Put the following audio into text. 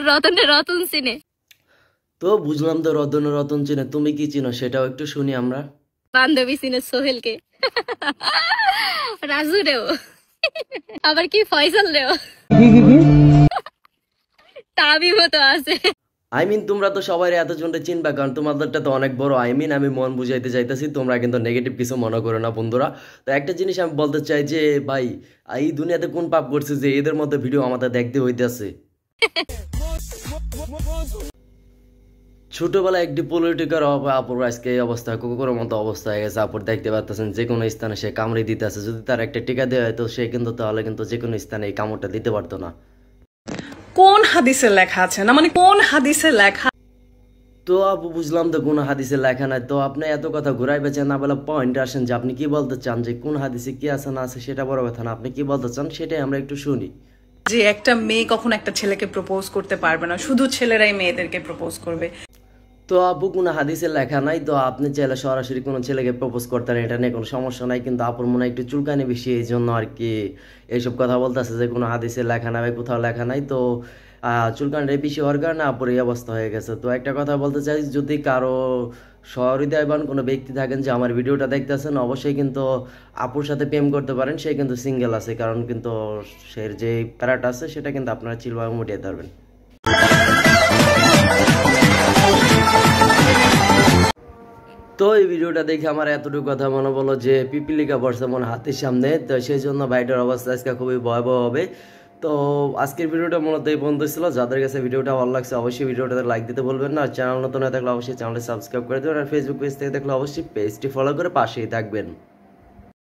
রতনে রতন চিনে। তো বুঝলাম তো রতন রতন চিনে, তুমি কি চিনো সেটাও একটু শুনি আমরা। বান্ধবী চিনে সোহেলকে, রাজু রেও, আবার কি ফয়সাল রেও, তাবিবও তো আছে। তোমরা তো সবাই এতজনটা চিনবা, কারণ তোমাদেরটা তো অনেক বড়। আমি মন বুঝাইতে চাইতেছি, তোমরা কিন্তু নেগেটিভ কিছু মনে করো না বন্ধুরা। তো একটা জিনিস আমি বলতে চাই যে ভাই, এই দুনিয়াতে কোন পাপ করছে যে এদের মধ্যে ভিডিও আমাদের দেখতে হইতেছে। ছোটবেলায় একটি পলিটিকার আপুর আজকে এই অবস্থা, কুকুরের মতো অবস্থা হয়ে গেছে। আপুর দেখতে পাচ্ছেন যে কোনো স্থানে সে কামড়ে দিতেছে। যদি তার একটা টিকা দেওয়া হয় তো সে কিন্তু তাহলে কিন্তু যে কোনো স্থানে এই কামড়টা দিতে পারতো না। কোন হাদিসে লেখা আছে না, মানে কোন হাদিসে লেখা? তো আপু বুঝলাম তো কোন হাদিসে লেখা নাই, তো আপনি এত কথা ঘুরাই বেচেন না, বলে পয়েন্ট আসেন যে আপনি কি বলতে চান, যে কোন হাদিসে কি আছে না আছে সেটা বড় কথা না, আপনি কি বলতে চান সেটাই আমরা একটু শুনি। যে একটা মেয়ে কখনো একটা ছেলেকে প্রপোজ করতে পারবে না, শুধু ছেলেরাই মেয়েদেরকে প্রপোজ করবে। তো আপু কোনো হাদিসে লেখা নাই, তো আপনি চাইলে সরাসরি কোনো ছেলেকে প্রপোজ করতেন, এটা নিয়ে কোনো সমস্যা নাই। কিন্তু আপুর মনে হয় একটু চুলকানি বেশি, এই জন্য আর কি এইসব কথা বলতেছে যে কোনো হাদিসে লেখা নাই, কোথাও লেখা নাই। তো চুলকানিটা বেশি হওয়ার কারণে আপুর এই অবস্থা হয়ে গেছে। তো একটা কথা বলতে চাই, যদি কারো সহৃদয়বান কোনো ব্যক্তি থাকেন যে আমার ভিডিওটা দেখতেছেন, অবশ্যই কিন্তু আপুর সাথে প্রেম করতে পারেন। সে কিন্তু সিঙ্গেল আছে, কারণ কিন্তু সে যে প্যারাটা আছে সেটা কিন্তু আপনারা চিলভাবে মুটিয়ে পারবেন। তো এই ভিডিওটা দেখে আমার এতটুকু কথা মনে বলো যে পিপিলিকা বর্ষা মনে হাতের সামনে, তো সেই জন্য ভাইটার অবস্থা আজকে খুবই ভয়াবহ হবে। তো আজকের ভিডিওটা মূলত এই বন্ধু ছিল। যাদের কাছে ভিডিওটা ভালো লাগছে অবশ্যই ভিডিওটাতে লাইক দিতে বলবেন না। আর চ্যানেল নতুন হয়ে থাকলে অবশ্যই চ্যানেলটি সাবস্ক্রাইব করে দেবেন। আর ফেসবুক পেজ থেকে দেখলে অবশ্যই পেজটি ফলো করে পাশেই থাকবেন।